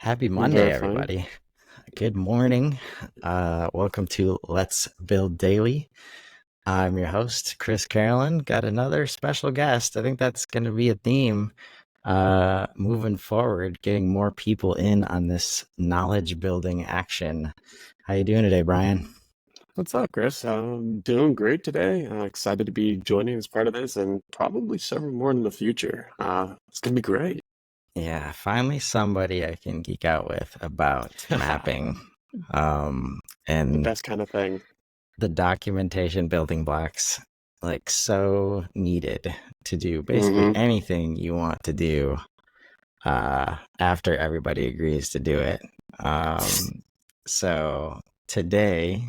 Happy I'm Monday, verifying. everybody. Good morning. Welcome to Let's Build Daily. I'm your host, Chris Carolan. Got another special guest. I think that's going to be a theme moving forward, getting more people in on this knowledge building action. How you doing today, Bryan? What's up, Chris? I'm doing great today. Excited to be joining as part of this and probably several more in the future. It's gonna be great. Yeah, finally somebody I can geek out with about mapping. Um, The and best kind of thing. the documentation building blocks like so needed to do basically Hmm. anything you want to do after everybody agrees to do it. So today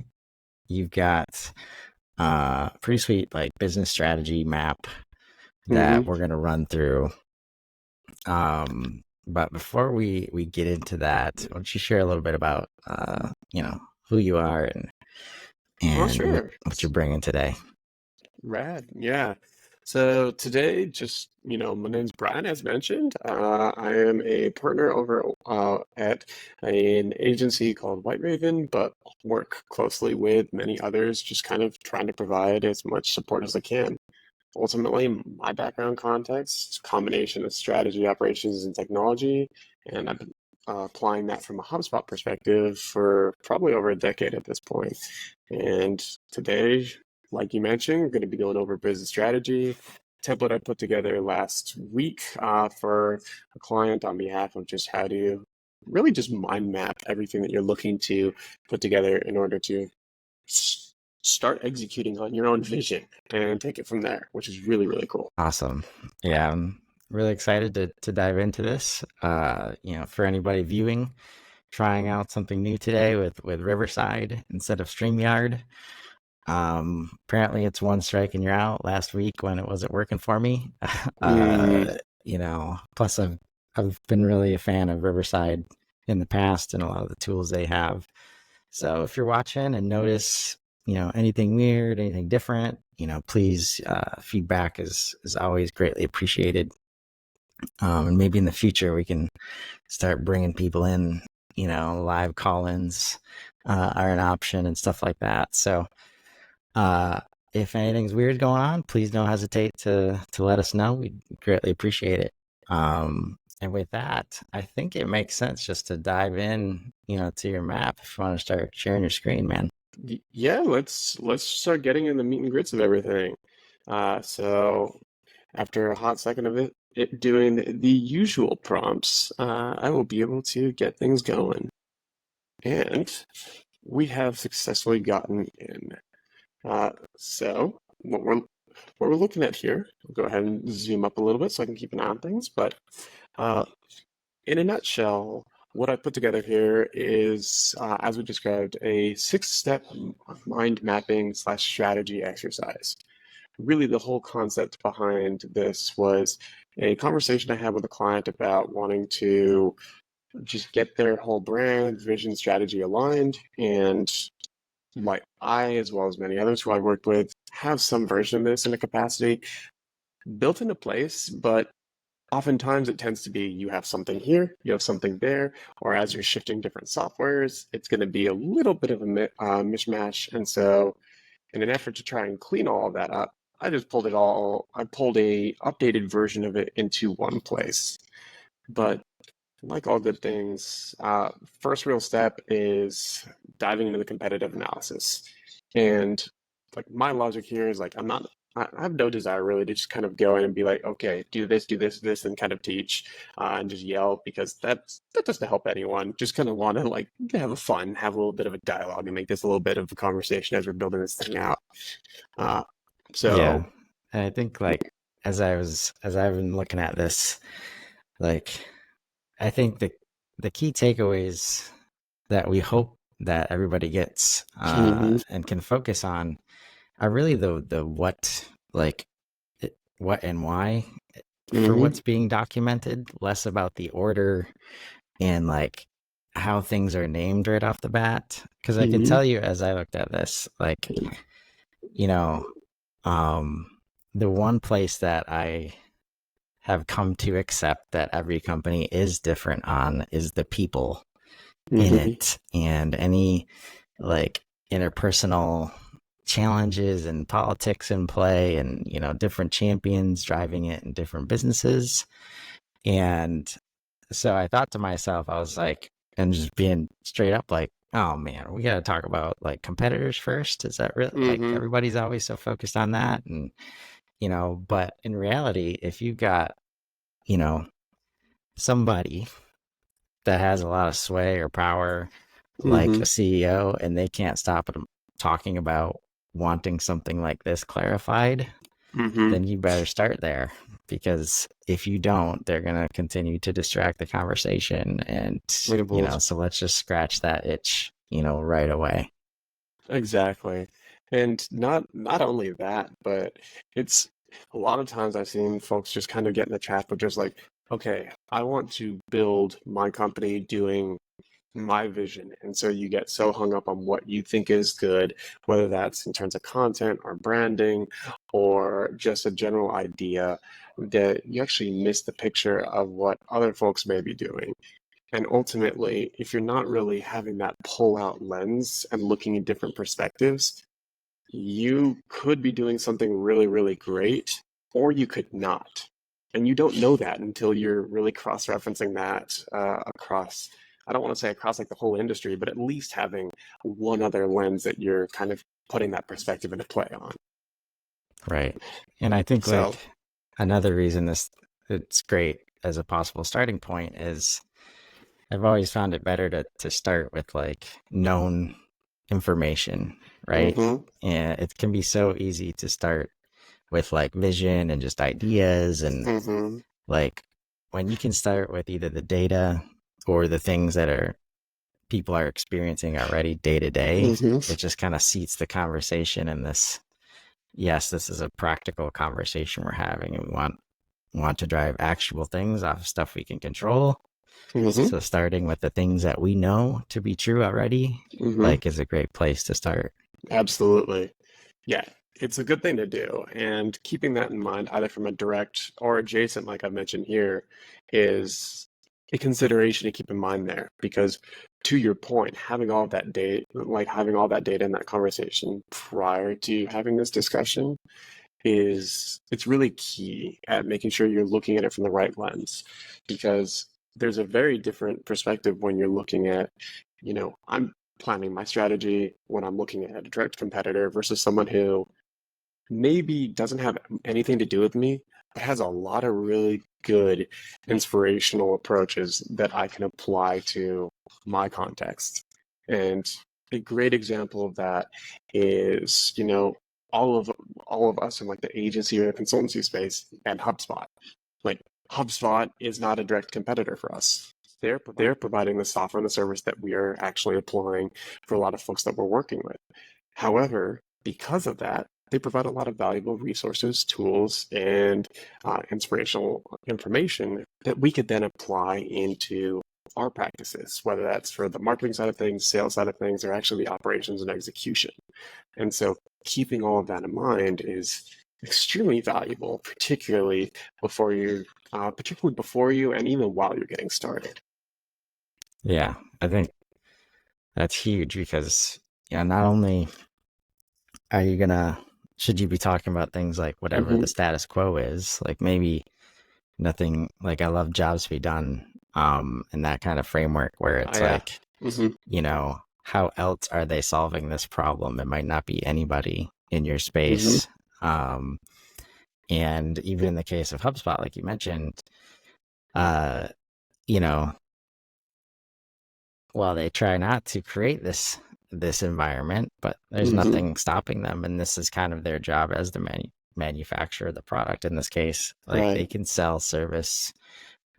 you've got pretty sweet like business strategy map that Hmm. we're going to run through. But before we get into that, why don't you share a little bit about who you are Oh, and sure. what you're bringing today. Rad. Yeah. So today, just, my name's Brian, as mentioned. I am a partner over at an agency called White Raven, but work closely with many others, just kind of trying to provide as much support as I can. Ultimately, my background context is a combination of strategy, operations, and technology, and I've been applying that from a HubSpot perspective for probably over a decade at this point. And today, like you mentioned, we're going to be going over business strategy template I put together last week for a client on behalf of just how to really just mind map everything that you're looking to put together in order to start executing on your own vision and take it from there, which is really, really cool. Awesome. Yeah, I'm really excited to dive into this. For anybody viewing, trying out something new today with Riverside instead of StreamYard. Apparently it's one strike and you're out. Last week when it wasn't working for me. Mm, Plus I've been really a fan of Riverside in the past and a lot of the tools they have. So if you're watching and notice, anything weird, anything different, please, feedback is always greatly appreciated. And maybe in the future we can start bringing people in, live call-ins, are an option and stuff like that. So, uh, if anything's weird going on, please don't hesitate to let us know. We'd greatly appreciate it. And with that, I think it makes sense just to dive in, to your map if you want to start sharing your screen, man. yeah, let's start getting in the meat and grits of everything. So after a hot second of it doing the usual prompts, I will be able to get things going. And we have successfully gotten in. So what we're looking at here, I'll go ahead and zoom up a little bit so I can keep an eye on things. But uh, in a nutshell, what I put together here is, as we described, a six-step mind mapping slash strategy exercise. Really, the whole concept behind this was a conversation I had with a client about wanting to just get their whole brand, vision, strategy aligned, and like I, as well as many others who I worked with, have some version of this in a capacity built into place, but oftentimes it tends to be you have something here, you have something there, or as you're shifting different softwares, it's going to be a little bit of a mishmash. And so, in an effort to try and clean all of that up, I pulled a updated version of it into one place. But like all good things, first real step is diving into the competitive analysis. And like my logic here is like I have no desire really to just kind of go in and be like, okay, do this, this, and kind of teach and just yell because that doesn't help anyone. Just kind of want to like have a fun, have a little bit of a dialogue and make this a little bit of a conversation as we're building this thing out. Uh, Yeah. so And I think like as I've been looking at this, like I think the key takeaways that we hope that everybody gets mhm, and can focus on are really the what and why for mhm, what's being documented, less about the order and like how things are named right off the bat. Because I can mhm, tell you as I looked at this, like, you know, um, the one place that I have come to accept that every company is different on is the people in Hmm. it, and any like interpersonal challenges and politics in play, and different champions driving it in different businesses. And so I thought to myself, I was like, and just being straight up like, oh man, we got to talk about like competitors first. Is that really like Hmm. everybody's always so focused on that? And but in reality, if you've got you know somebody that has a lot of sway or power, like Hmm. a CEO, and they can't stop them talking about wanting something like this clarified, Hmm. then you better start there, because if you don't, they're going to continue to distract the conversation. And, It will. so let's just scratch that itch, right away. Exactly. And not only that, but it's a lot of times I've seen folks just kind of get in the trap of just like, okay, I want to build my company doing my vision. And so you get so hung up on what you think is good, whether that's in terms of content or branding or just a general idea, that you actually miss the picture of what other folks may be doing. And ultimately, if you're not really having that pull out lens and looking at different perspectives, you could be doing something really, really great, or you could not. And you don't know that until you're really cross referencing that across, I don't want to say across like the whole industry, but at least having one other lens that you're kind of putting that perspective into play on. Right. And I think like So, another reason this it's great as a possible starting point is I've always found it better to start with like known information, right? mm-hmm, And it can be so easy to start with like vision and just ideas, and mm-hmm, like when you can start with either the data or the things that are people are experiencing already day to day, mm-hmm, it just kind of seats the conversation in this, yes, this is a practical conversation we're having, and we want to drive actionable things off of stuff we can control. mm-hmm, So starting with the things that we know to be true already, mm-hmm. like, is a great place to start. Absolutely. Yeah, it's a good thing to do. And keeping that in mind, either from a direct or adjacent, like I mentioned here, is a consideration to keep in mind there. Because to your point, having all that data, like having all that data in that conversation prior to having this discussion it's really key at making sure you're looking at it from the right lens. Because there's a very different perspective when you're looking at, I'm planning my strategy when I'm looking at a direct competitor versus someone who maybe doesn't have anything to do with me, but has a lot of really good inspirational approaches that I can apply to my context. And a great example of that is, all of all of us in like the agency or the consultancy space and HubSpot. Like HubSpot is not a direct competitor for us. They're providing the software and the service that we are actually applying for a lot of folks that we're working with. However, because of that, they provide a lot of valuable resources, tools, and inspirational information that we could then apply into our practices, whether that's for the marketing side of things, sales side of things, or actually the operations and execution. And so keeping all of that in mind is extremely valuable, particularly before you and even while you're getting started. Yeah, I think that's huge because not only are you gonna should you be talking about things like whatever the Mm-hmm. status quo is, like maybe nothing, like I love jobs to be done, and that kind of framework where Oh it's yeah. like, Mm-hmm. how else are they solving this problem? It might not be anybody in your Mm-hmm. space. And even in the case of HubSpot, like you mentioned, uh, you know, while they try not to create this environment, but there's Mm-hmm. nothing stopping them, and this is kind of their job as the manufacturer of the product in this case. Like they Right. can sell, service,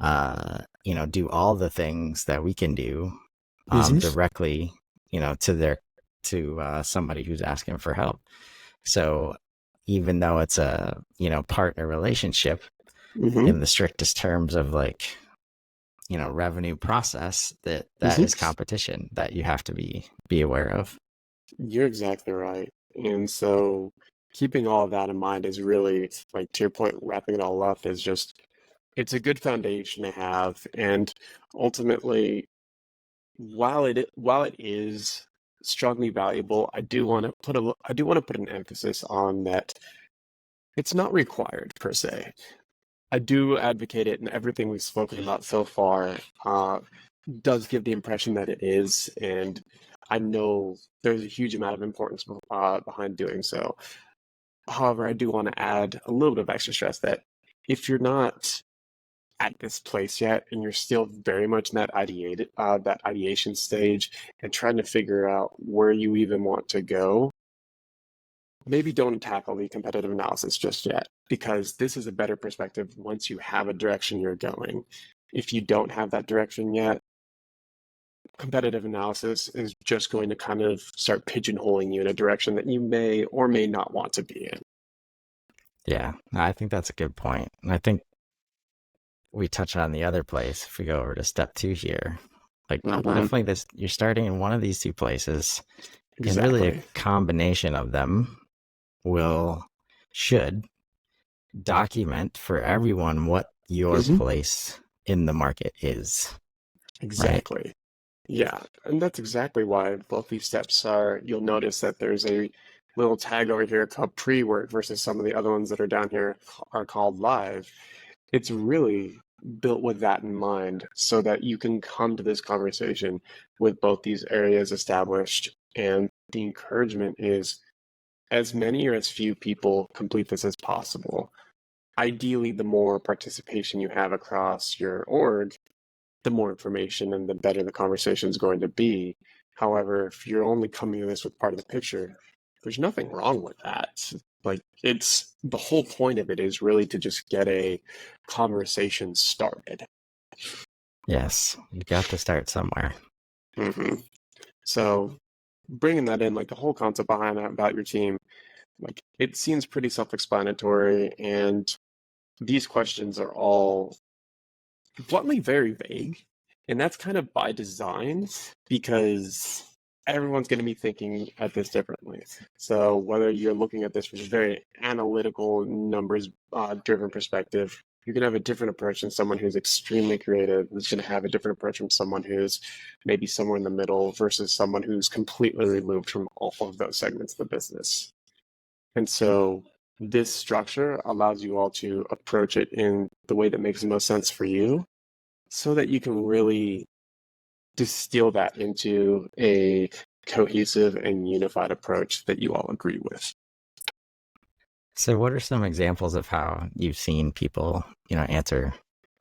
do all the things that we can do, Mm-hmm. directly, to somebody who's asking for help. So even though it's a partner relationship Mm-hmm. in the strictest terms of like revenue process, that is Mm-hmm. competition that you have to be aware of. You're exactly right. And so keeping all of that in mind is really, like to your point, wrapping it all up is just it's a good foundation to have, and ultimately, while it is strongly valuable, I do want to put an emphasis on that it's not required per se. I do advocate it, and everything we've spoken about so far does give the impression that it is, and I know there's a huge amount of importance behind doing so. However, I do want to add a little bit of extra stress that if you're not at this place yet and you're still very much in that ideation stage and trying to figure out where you even want to go, maybe don't tackle the competitive analysis just yet, because this is a better perspective once you have a direction you're going. If you don't have that direction yet, competitive analysis is just going to kind of start pigeonholing you in a direction that you may or may not want to be in. Yeah, I think that's a good point. And I think we touch on the other place if we go over to step two here. Like Mhm. definitely this, you're starting in one of these two places, and really a Exactly. combination of them will should document for everyone what your Mhm. place in the market is, right? Exactly. Yeah, and that's exactly why both these steps are. You'll notice that there's a little tag over here called pre-work versus some of the other ones that are down here are called live. It's really built with that in mind so that you can come to this conversation with both these areas established. And the encouragement is as many or as few people complete this as possible. Ideally, the more participation you have across your org, the more information and the better the conversation is going to be. However, if you're only coming to this with part of the picture, there's nothing wrong with that. Like, it's the whole point of it is really to just get a conversation started. Yes, you got to start somewhere. hmm So, bringing that in, like the whole concept behind that about your team, like it seems pretty self-explanatory, and these questions are all bluntly very vague. And that's kind of by design because everyone's going to be thinking at this differently. So whether you're looking at this from a very analytical, numbers driven perspective, you're going to have a different approach than someone who's extremely creative, who's going to have a different approach from someone who's maybe somewhere in the middle versus someone who's completely removed from all of those segments of the business. And so this structure allows you all to approach it in the way that makes the most sense for you so that you can really distill that into a cohesive and unified approach that you all agree with. So, what are some examples of how you've seen people, answer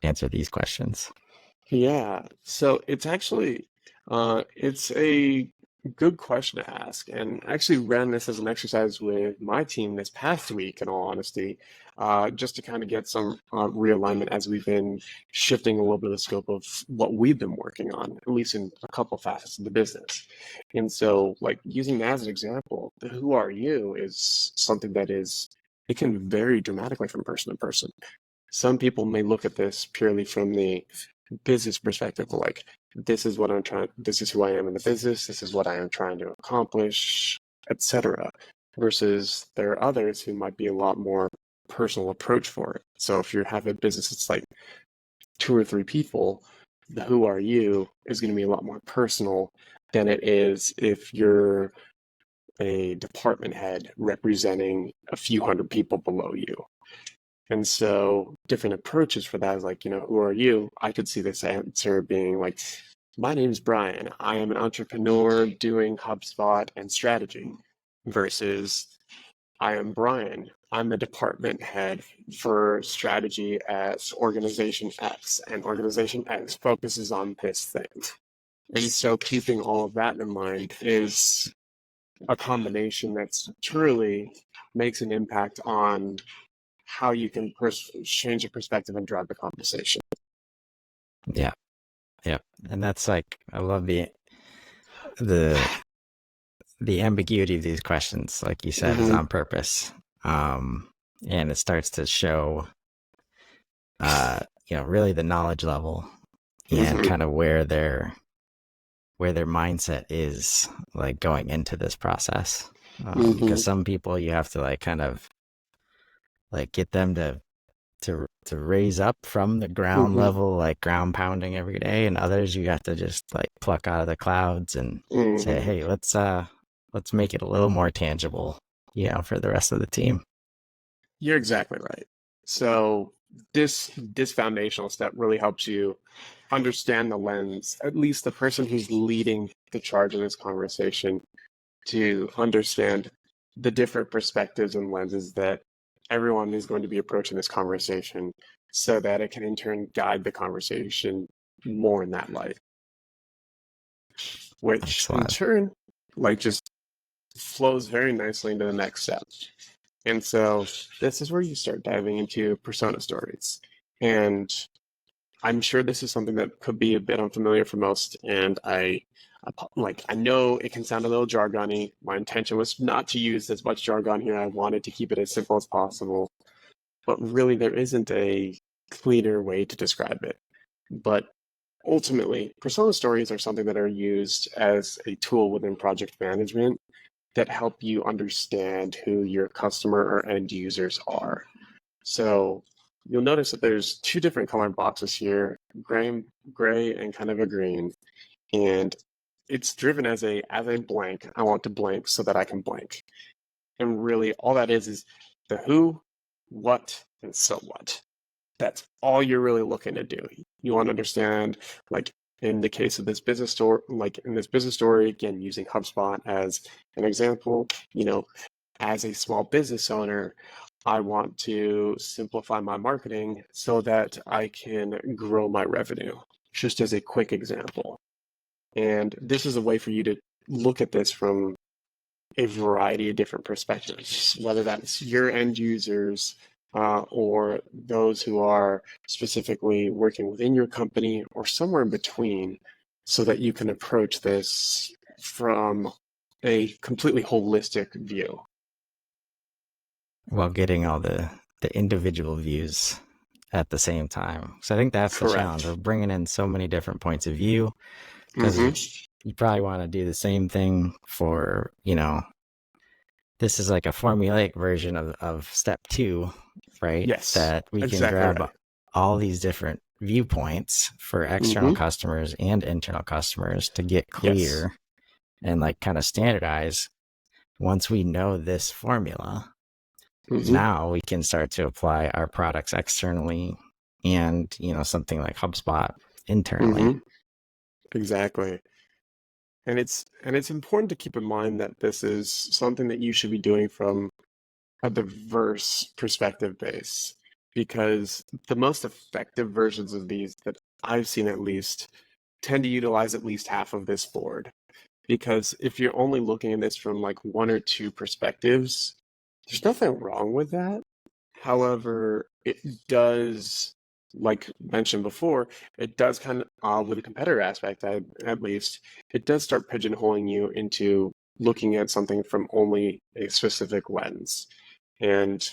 these questions? Yeah, so it's actually it's a good question to ask, and I actually ran this as an exercise with my team this past week, in all honesty, just to kind of get some realignment as we've been shifting a little bit of the scope of what we've been working on, at least in a couple facets of the business. And so, like using that as an example, the who are you is something that is it can vary dramatically from person to person. Some people may look at this purely from the business perspective, like this is who I am in the business, this is what I am trying to accomplish, etc. Versus there are others who might be a lot more personal approach for it. So if you have a business that's like two or three people, the who are you is going to be a lot more personal than it is if you're a department head representing a few hundred people below you. And so different approaches for that is like, who are you? I could see this answer being like, my name is Bryan. I am an entrepreneur doing HubSpot and strategy versus I am Bryan. I'm the department head for strategy at Organization X, and Organization X focuses on this thing. And so keeping all of that in mind is a combination that's truly makes an impact on how you can change your perspective and drive the conversation. Yeah, yeah, and that's like I love the the ambiguity of these questions. Like you said, is Mm-hmm. on purpose, um, and it starts to show, really the knowledge level and Mm-hmm. kind of where their mindset is like going into this process. Because Mm-hmm. some people you have to like kind of like get them to to raise up from the ground Mm-hmm. level, like ground pounding every day, and others you got to just like pluck out of the clouds and say, Mm-hmm. hey, let's make it a little more tangible, for the rest of the team. You're exactly right. So this foundational step really helps you understand the lens, at least the person who's leading the charge in this conversation, to understand the different perspectives and lenses that everyone is going to be approaching this conversation so that it can in turn guide the conversation more in that light, which in Excellent. turn like just flows very nicely into the next step. And so this is where you start diving into persona stories. And I'm sure this is something that could be a bit unfamiliar for most, and I know it can sound a little jargony. My intention was not to use as much jargon here. I wanted to keep it as simple as possible, but really there isn't a cleaner way to describe it. But ultimately, persona stories are something that are used as a tool within project management that help you understand who your customer or end users are. So you'll notice that there's two different colored boxes here, gray and kind of a green. And it's driven as a blank. I want to blank so that I can blank. And really all that is the who, what, and so what. That's all you're really looking to do. You want to understand, like in the case of this business story, like in this business story, again, using HubSpot as an example, as a small business owner, I want to simplify my marketing so that I can grow my revenue, just as a quick example. And this is a way for you to look at this from a variety of different perspectives, whether that's your end users or those who are specifically working within your company or somewhere in between, so that you can approach this from a completely holistic view. While getting all the individual views at the same time. So I think that's the challenge. We're Correct. bringing in so many different points of view because Mm-hmm. you probably want to do the same thing for, this is like a formulaic version of step two, right? Yes, That we can exactly grab right. all these different viewpoints for external Mm-hmm. customers and internal customers to get Yes. clear and like kind of standardize. Once we know this formula, Mm-hmm. now we can start to apply our products externally and, something like HubSpot internally. Mm-hmm. Exactly. And it's important to keep in mind that this is something that you should be doing from a diverse perspective base, because the most effective versions of these that I've seen at least tend to utilize at least half of this board. Because if you're only looking at this from like one or two perspectives, there's nothing wrong with that. However, it does, like mentioned before, it does kind of, with the competitor aspect, at least, it does start pigeonholing you into looking at something from only a specific lens. And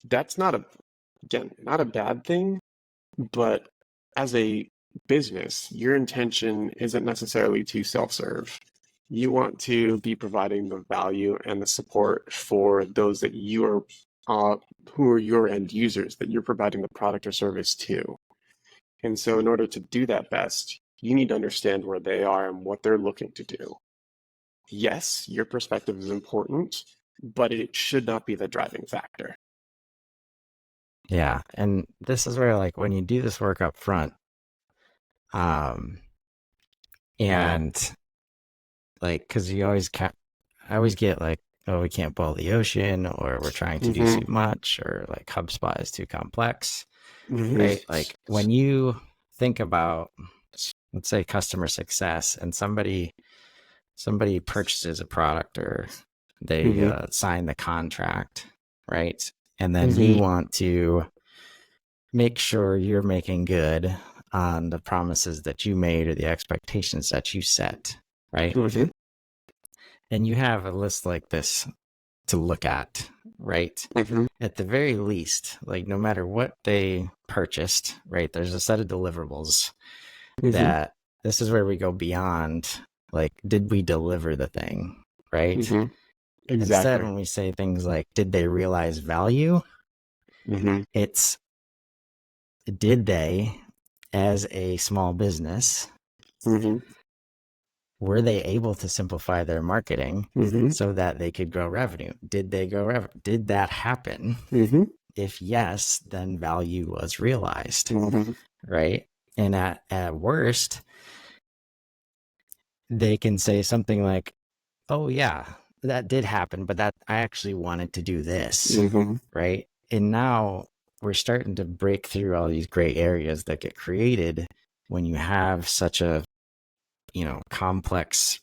that's again, not a bad thing, but as a business, your intention isn't necessarily to self-serve. You want to be providing the value and the support for those that you are, who are your end users that you're providing the product or service to. And so, in order to do that best, you need to understand where they are and what they're looking to do. Yes, your perspective is important, but it should not be the driving factor. Yeah. And this is where, like, when you do this work up front, um, and like, because I always get like, oh, we can't boil the ocean, or we're trying to do Mm-hmm. too much, or like HubSpot is too complex, Mm-hmm. right? Like, when you think about, let's say, customer success, and somebody purchases a product or they Mm-hmm. sign the contract, right? And then you Mm-hmm. want to make sure you're making good on the promises that you made or the expectations that you set, right? Mm-hmm. And you have a list like this to look at, right? Mm-hmm. At the very least, like no matter what they purchased, right? There's a set of deliverables Mm-hmm. that this is where we go beyond, like, did we deliver the thing, right? Mm-hmm. Instead, Exactly. when we say things like, did they realize value? Mm-hmm. It's, did they, as a small business, Mm-hmm. were they able to simplify their marketing Mm-hmm. so that they could grow revenue? Did they grow revenue? Did that happen? Mm-hmm. If yes, then value was realized, Mm-hmm. right? And at worst, they can say something like, oh yeah, that did happen, but that I actually wanted to do this, Mm-hmm. right? And now we're starting to break through all these gray areas that get created when you have such a, complex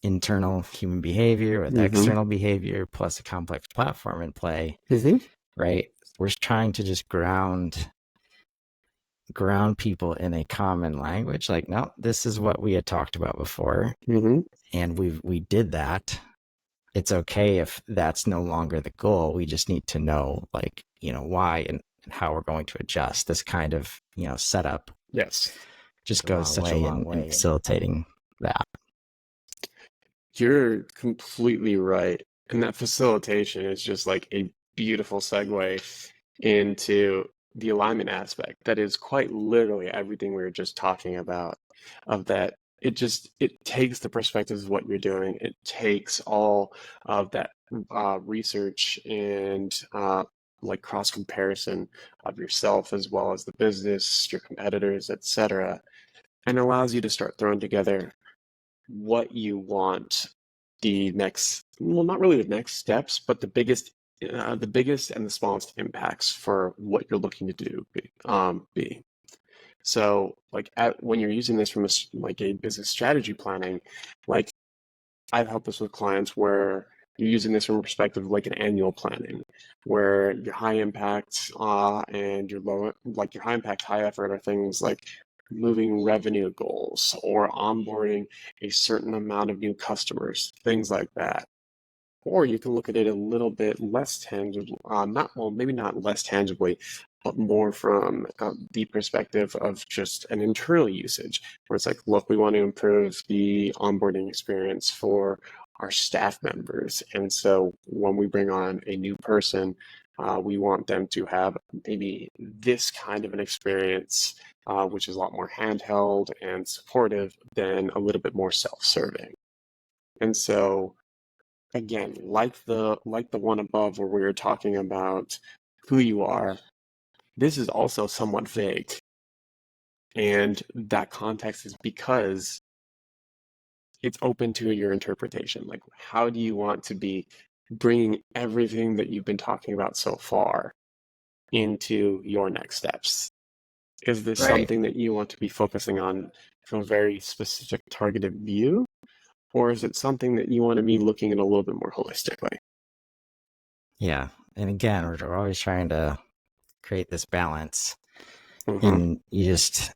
internal human behavior with Mm-hmm. external behavior plus a complex platform in play, Mm-hmm. right? We're trying to just ground people in a common language, like, no, this is what we had talked about before, Mm-hmm. and we did that. It's okay if that's no longer the goal. We just need to know, like, why and how we're going to adjust. This kind of, setup Yes. just goes such a long way in facilitating that. You're completely right. And that facilitation is just like a beautiful segue into the alignment aspect. That is quite literally everything we were just talking about, of that it takes the perspectives of what you're doing. It takes all of that research and like cross comparison of yourself as well as the business, your competitors, etc., and allows you to start throwing together what you want the next, well, not really the next steps, but the biggest and the smallest impacts for what you're looking to do be. So, like when you're using this from like a business strategy planning, like I've helped this with clients where you're using this from a perspective of like an annual planning, where your high impact and your low, like your high impact, high effort are things like moving revenue goals or onboarding a certain amount of new customers, things like that. Or you can look at it a little bit less tangible, not, well, maybe not less tangibly, but more from the perspective of just an internal usage, where it's like, look, we want to improve the onboarding experience for our staff members. And so when we bring on a new person, we want them to have maybe this kind of an experience, which is a lot more handheld and supportive than a little bit more self-serving. And so again, like the one above where we were talking about who you are, this is also somewhat vague. And that context is because it's open to your interpretation. Like, how do you want to be bringing everything that you've been talking about so far into your next steps? Is this Right. something that you want to be focusing on from a very specific targeted view? Or is it something that you want to be looking at a little bit more holistically? Yeah. And again, we're always trying to create this balance. Mm-hmm. And you just,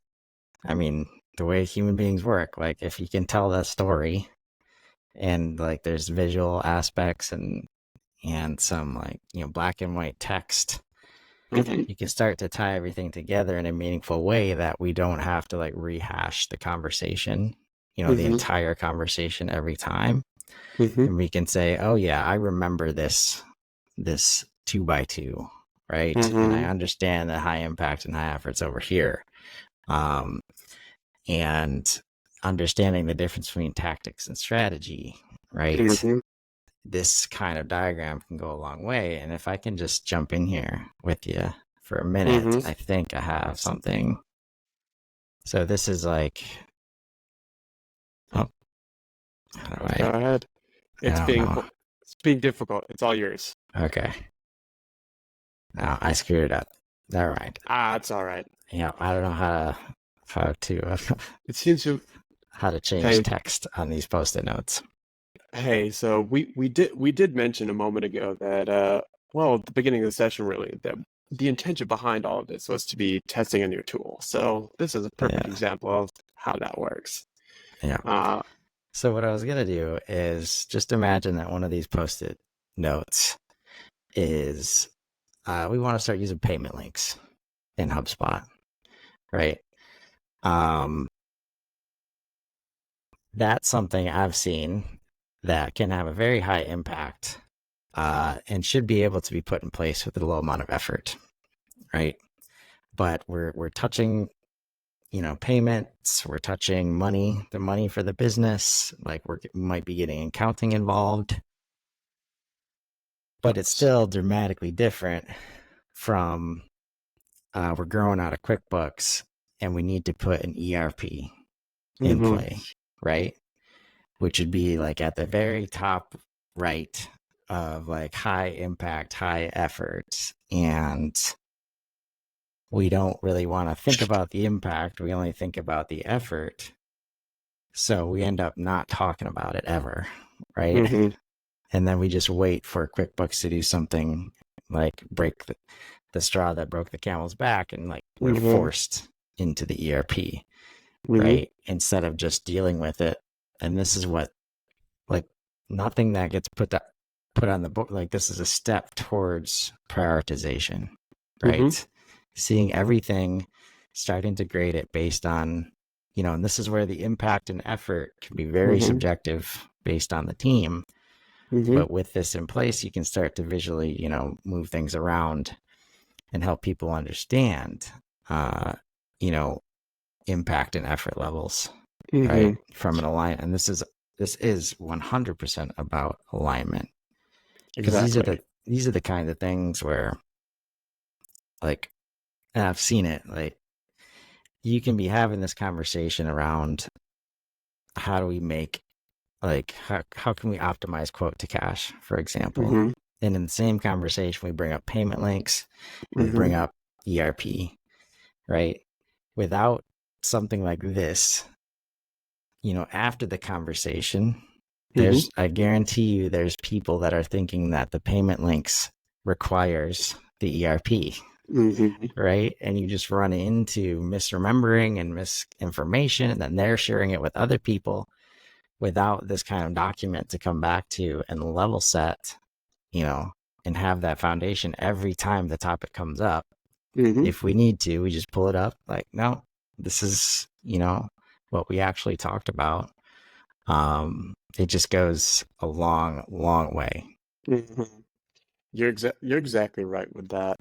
I mean, the way human beings work, like if you can tell that story and like there's visual aspects and some, like, black and white text, Mm-hmm. you can start to tie everything together in a meaningful way that we don't have to like rehash the conversation, the Mm-hmm. entire conversation every time. Mm-hmm. And we can say, oh yeah, I remember this 2x2, right? And I Mm-hmm. understand the high impact and high efforts over here. Um, and understanding the difference between tactics and strategy, right? Mm-hmm. This kind of diagram can go a long way. And if I can just jump in here with you for a minute, Mm-hmm. I think I have something. So this is like, oh, how do Go ahead. I It's don't being know. it's being difficult. It's all yours. Okay. No, I screwed it up. Never mind. It's all right. I don't know how to It seems to how to change hey text on these post-it notes. hey. So we did mention a moment ago that well at the beginning of the session really that the intention behind all of this was to be testing a new tool. So this is a perfect Yeah. example of how that works. Yeah. Uh, So what I was gonna do is just imagine that one of these post-it notes is we want to start using payment links in HubSpot, right? Um, that's something I've seen that can have a very high impact and should be able to be put in place with a low amount of effort. right? But we're touching, payments, we're touching money, the money for the business, like we might be getting accounting involved, but it's still dramatically different from we're growing out of QuickBooks and we need to put an ERP in Mm-hmm. play, right? Which would be like at the very top right of like high impact, high effort. And we don't really want to think about the impact. We only think about the effort. So we end up not talking about it ever, right? Mm-hmm. And then we just wait for QuickBooks to do something like break the straw that broke the camel's back, and like we're Mm-hmm. forced into the ERP, Mm-hmm. right? Instead of just dealing with it. And this is what, like, nothing that gets put on the book, like this is a step towards prioritization, Mm-hmm. right? Seeing everything, starting to grade it based on, and this is where the impact and effort can be very Mm-hmm. subjective based on the team. Mm-hmm. But with this in place, you can start to visually, move things around and help people understand, uh, you know, impact and effort levels, right? Mm-hmm. From an alignment. And this is 100% about alignment, because Exactly. these are the kind of things where, like, and I've seen it, like, you can be having this conversation around how do we make, like, how can we optimize quote to cash, for example. Mm-hmm. And in the same conversation, we bring up payment links, we Mm-hmm. bring up ERP, right? Without something like this, after the conversation, Mm-hmm. I guarantee you there's people that are thinking that the payment links requires the ERP, Mm-hmm. right? And you just run into misremembering and misinformation, and then they're sharing it with other people without this kind of document to come back to and level set, and have that foundation every time the topic comes up. Mm-hmm. If we need to, we just pull it up like, no, this is, what we actually talked about. It just goes a long, long way. Mm-hmm. You're exactly right with that.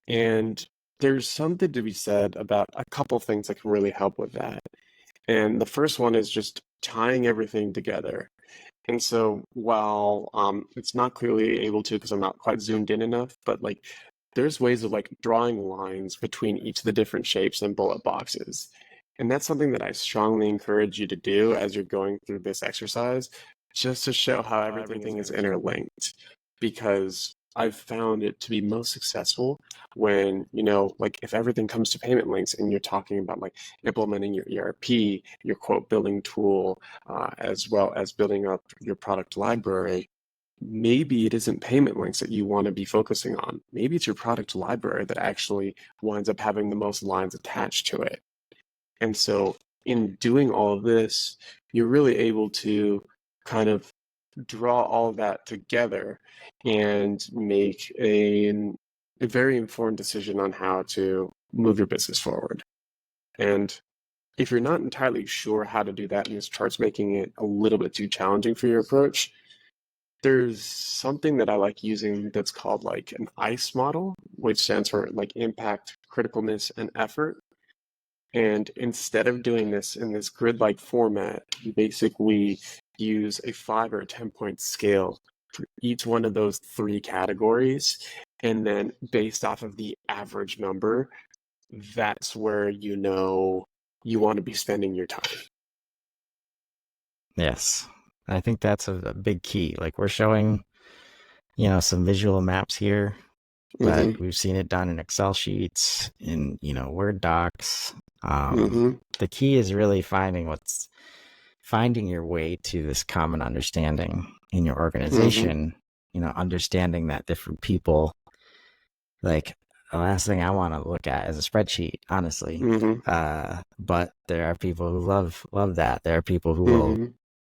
And there's something to be said about a couple things that can really help with that. And the first one is just tying everything together. And so while it's not clearly able to because I'm not quite zoomed in enough, but like there's ways of like drawing lines between each of the different shapes and bullet boxes. And that's something that I strongly encourage you to do as you're going through this exercise, just to show how everything is interlinked. Because I've found it to be most successful when, like if everything comes to payment links and you're talking about like implementing your ERP, your quote building tool, as well as building up your product library, maybe it isn't payment links that you want to be focusing on. Maybe it's your product library that actually winds up having the most lines attached to it. And so, in doing all of this, you're really able to kind of draw all of that together and make a very informed decision on how to move your business forward. And if you're not entirely sure how to do that and this chart's making it a little bit too challenging for your approach, there's something that I like using that's called like an ICE model, which stands for like impact, criticalness, and effort. And instead of doing this in this grid-like format, you basically use a 5 or a 10-point scale for each one of those three categories. And then based off of the average number, that's where you want to be spending your time. Yes. I think that's a big key. Like, we're showing, some visual maps here, but Mm-hmm. we've seen it done in Excel sheets, in, Word docs. Mm-hmm. The key is really finding your way to this common understanding in your Mm-hmm. organization, understanding that different people, like, the last thing I want to look at is a spreadsheet, honestly. Mm-hmm. But there are people who love that. There are people who Mm-hmm.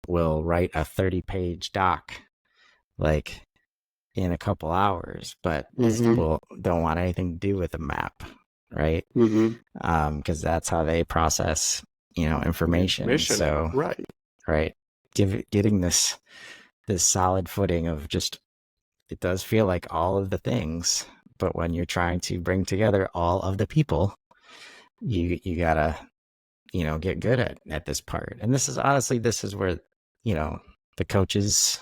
will write a 30-page doc, like, in a couple hours, but Mm-hmm. will don't want anything to do with a map, right? Mm-hmm. Because that's how they process, The information. information, So, right. right, getting this solid footing of just, it does feel like all of the things, But when you're trying to bring together all of the people, you gotta, get good at this part. And this is honestly, this is where, you know, the coaches,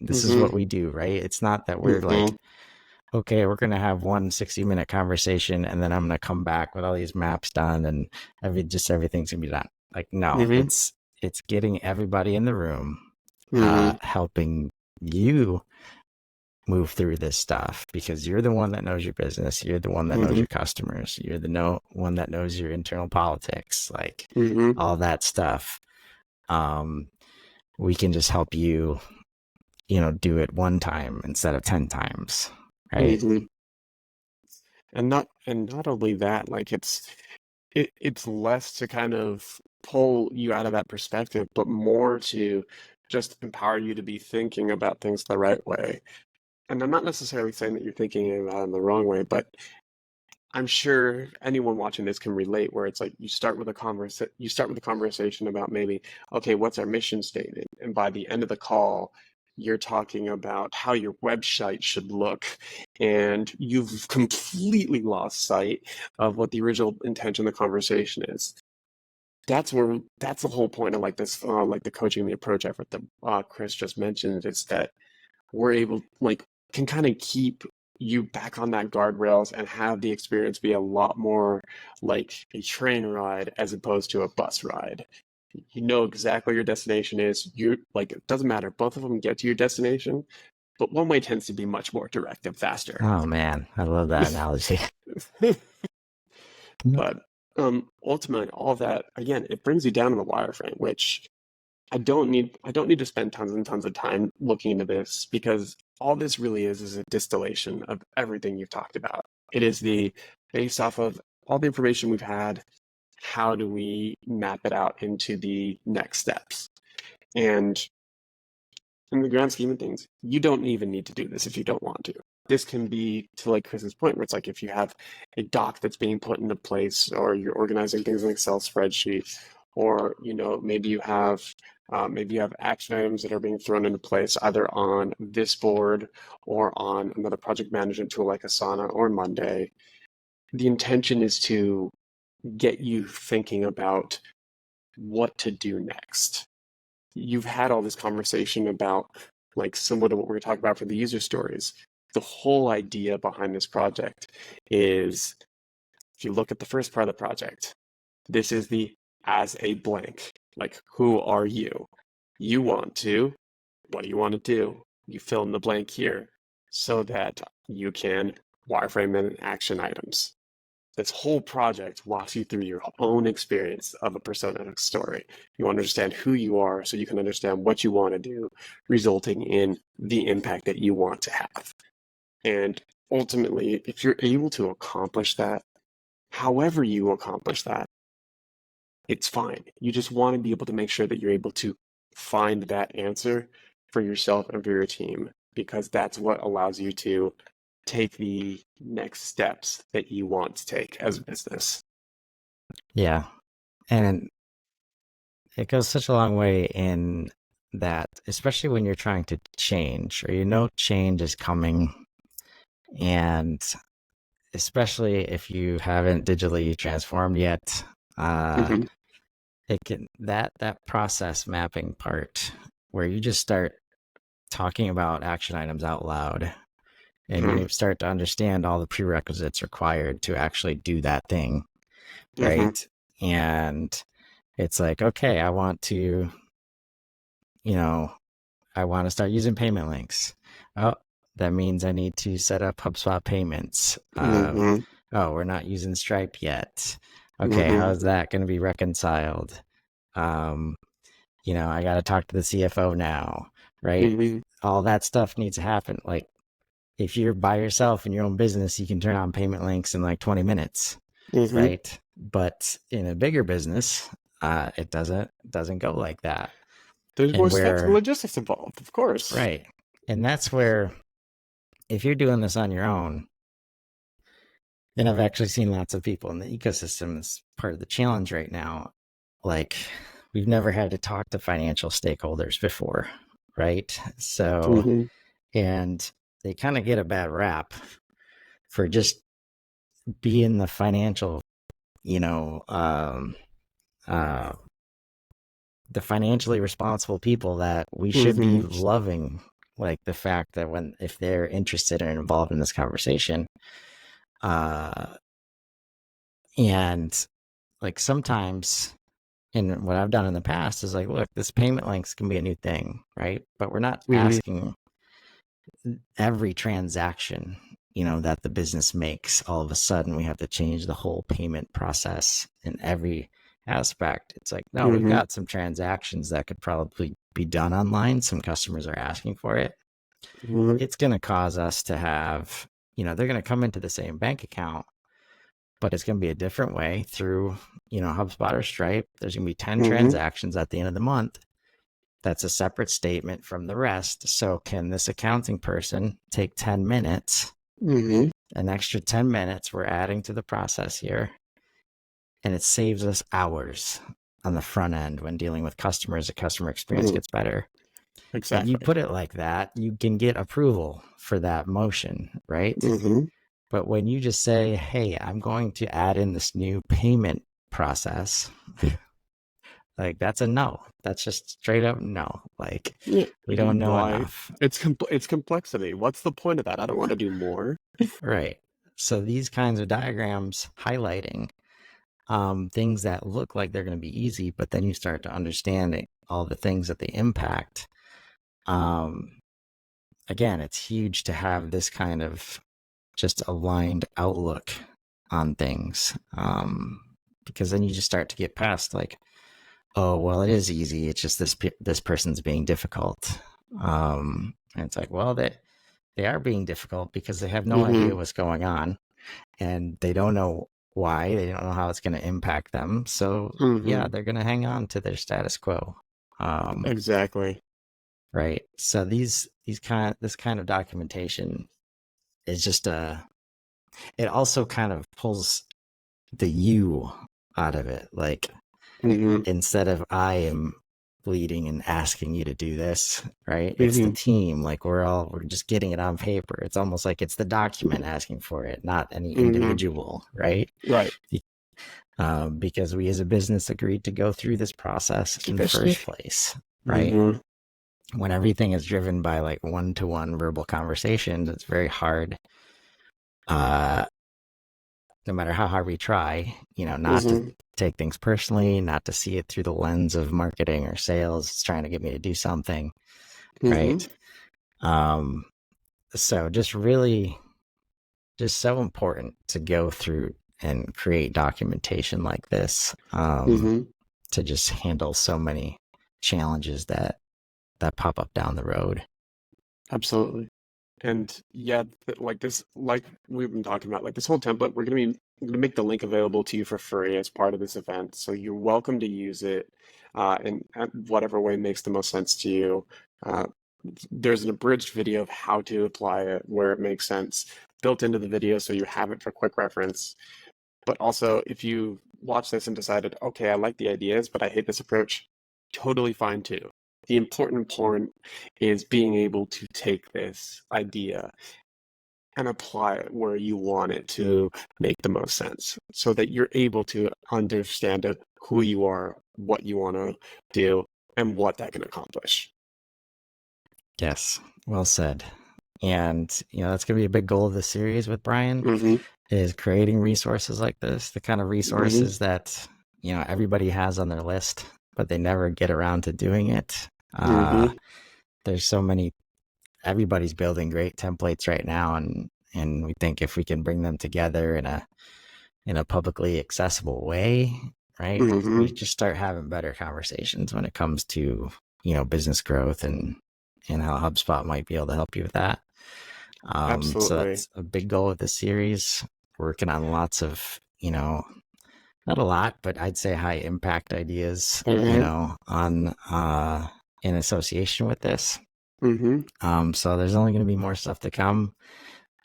this is what Mm-hmm. we do, right? It's not that we're like, Mm-hmm. okay, we're going to have one 60-minute conversation and then I'm going to come back with all these maps done and everything's going to be done. Like, no, Mm-hmm. it's getting everybody in the room, Mm-hmm. helping you move through this stuff because you're the one that knows your business. You're the one that knows Mm-hmm. your customers. You're the one that knows your internal politics, like Mm-hmm. all that stuff. Um, we can just help you, do it one time instead of 10 times. Right. Mm-hmm. And not only that, like it's less to kind of pull you out of that perspective, but more to just empower you to be thinking about things the right way. And I'm not necessarily saying that you're thinking about it in the wrong way, but I'm sure anyone watching this can relate where it's like you start with a conversation about maybe, okay, what's our mission statement? And by the end of the call, you're talking about how your website should look, and you've completely lost sight of what the original intention of the conversation is. That's the whole point of like this, like the coaching the approach effort that Chris just mentioned, is that we're able like can kind of keep you back on that guardrails and have the experience be a lot more like a train ride as opposed to a bus ride. You know exactly what your destination is. You like it doesn't matter. Both of them get to your destination, but one way tends to be much more direct and faster. Oh man, I love that analogy. But ultimately, all that again, it brings you down to the wireframe, which I don't need to spend tons and tons of time looking into this because all this really is a distillation of everything you've talked about. It is the based off of all the information we've had, how do we map it out into the next steps? And in the grand scheme of things, you don't even need to do this if you don't want to. This can be to like Chris's point, where it's like if you have a doc that's being put into place, or you're organizing things in an Excel spreadsheet, or maybe you have action items that are being thrown into place either on this board or on another project management tool like Asana or Monday. The intention is to get you thinking about what to do next. You've had all this conversation about like similar to what we were talking about for the user stories. The whole idea behind this project is if you look at the first part of the project, this is the as a blank. Like, who are you? You want to, what do you want to do? You fill in the blank here so that you can wireframe in action items. This whole project walks you through your own experience of a persona story. You understand who you are so you can understand what you want to do, resulting in the impact that you want to have. And ultimately, if you're able to accomplish that, however you accomplish that, it's fine. You just want to be able to make sure that you're able to find that answer for yourself and for your team, because that's what allows you to take the next steps that you want to take as a business. Yeah. And it goes such a long way in that, especially when you're trying to change or change is coming. And especially if you haven't digitally transformed yet, uh, Mm-hmm. it can that process mapping part where you just start talking about action items out loud and Mm-hmm. you start to understand all the prerequisites required to actually do that thing, Mm-hmm. right? And it's like, okay, you know, I want to start using payment links. Oh, that means I need to set up HubSpot payments. Mm-hmm. Oh, we're not using Stripe yet. Okay, Mm-hmm. how is that going to be reconciled? Um, I got to talk to the CFO now, right? Mm-hmm. All that stuff needs to happen. Like, if you're by yourself in your own business, you can turn on payment links in like 20 minutes, Mm-hmm. right? But in a bigger business, it doesn't go like that. There's more And steps and where logistics involved, of course. right, and that's where if you're doing this on your own, and I've actually seen lots of people in the ecosystem as part of the challenge right now, like we've never had to talk to financial stakeholders before, right? So, Mm-hmm. and they kind of get a bad rap for just being the financial, you know, uh, the financially responsible people that we should be Mm-hmm. loving. Like the fact that when, if they're interested and involved in this conversation, uh, and like sometimes, and what I've done in the past is like, look, this payment links can be a new thing, right? But we're not Mm-hmm. asking every transaction, you know, that the business makes, all of a sudden we have to change the whole payment process in every aspect. It's like, no, we've Mm-hmm. got some transactions that could probably be done online. Some customers are asking for it. Mm-hmm. It's going to cause us to have, you know, they're going to come into the same bank account, but it's going to be a different way through, you know, HubSpot or Stripe. There's going to be 10 Mm-hmm. transactions at the end of the month. That's a separate statement from the rest. So can this accounting person take 10 minutes, Mm-hmm. an extra 10 minutes we're adding to the process here, and it saves us hours on the front end when dealing with customers. The customer experience Mm-hmm. gets better. And you Exactly. put it like that, you can get approval for that motion, right? Mm-hmm. But when you just say, hey, I'm going to add in this new payment process, like that's a no. That's just straight up no. Like Yeah. we don't know Why? enough. It's complexity. What's the point of that? I don't want to do more. Right. So these kinds of diagrams highlighting things that look like they're going to be easy, but then you start to understand all the things that they impact. Um, Again, it's huge to have this kind of just aligned outlook on things, because then you just start to get past like, oh, well, it is easy. It's just this person's being difficult. And it's like, well, they are being difficult because they have no Mm-hmm. idea what's going on, and they don't know why. They don't know how it's going to impact them. So Mm-hmm. yeah, they're going to hang on to their status quo. Um, Exactly. right. So this kind of documentation is just it also kind of pulls the you out of it. Like Mm-hmm. instead of I am leading and asking you to do this, right? It's the Mm-hmm. team. Like we're just getting it on paper. It's almost like it's the document asking for it, not any Mm-hmm. individual, right? Right. Because we as a business agreed to go through this process in the first place, right? Mm-hmm. When everything is driven by like one-to-one verbal conversations, it's very hard, uh, no matter how hard we try, you know, not to Mm-hmm. take things personally, not to see it through the lens of marketing or sales. It's trying to get me to do something, Mm-hmm. right? Um, so just really, just so important to go through and create documentation like this, Mm-hmm. to just handle so many challenges that pop up down the road. Absolutely. And yeah, like this, like we've been talking about, like this whole template, we're gonna make the link available to you for free as part of this event. So you're welcome to use it, in whatever way makes the most sense to you. Uh, there's an abridged video of how to apply it where it makes sense built into the video, so you have it for quick reference. But also, if you watch this and decided, okay, I like the ideas, but I hate this approach, totally fine too. The important part is being able to take this idea and apply it where you want it to make the most sense so that you're able to understand who you are, what you want to do, and what that can accomplish. Yes, well said. And you know that's going to be a big goal of the series with Bryan, Mm-hmm. is creating resources like this, the kind of Mm-hmm. resources that, you know, everybody has on their list, but they never get around to doing it. Mm-hmm. There's so many. Everybody's building great templates right now, and we think if we can bring them together in a publicly accessible way, right, we Mm-hmm. just start having better conversations when it comes to, you know, business growth and how HubSpot might be able to help you with that. So Absolutely. that's a big goal of this series. Working on lots of, you know, not a lot, but I'd say high impact ideas, you Mm-hmm. know, on in association with this. Mm-hmm. So there's only going to be more stuff to come.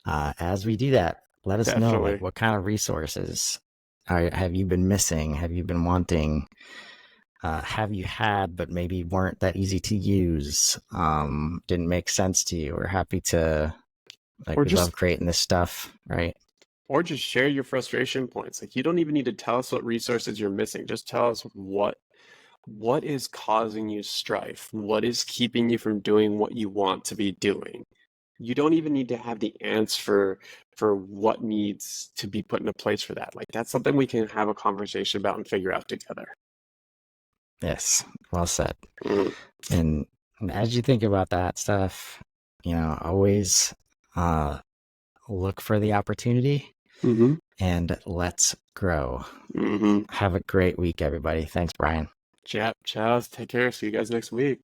As we do that, let us know like Definitely. what kind of resources have you been missing? Have you been wanting? Have you had but maybe weren't that easy to use? Didn't make sense to you? We're happy to Like Or we love just creating this stuff, right? or just share your frustration points. Like you don't even need to tell us what resources you're missing. Just tell us what is causing you strife? What is keeping you from doing what you want to be doing? You don't even need to have the answer for what needs to be put into place for that. Like that's something we can have a conversation about and figure out together. Yes, well said. Mm. And as you think about that stuff, always uh, look for the opportunity Mm-hmm. and let's grow. Mm-hmm. Have a great week, everybody. Thanks, Bryan. Ciao. Take care. See you guys next week.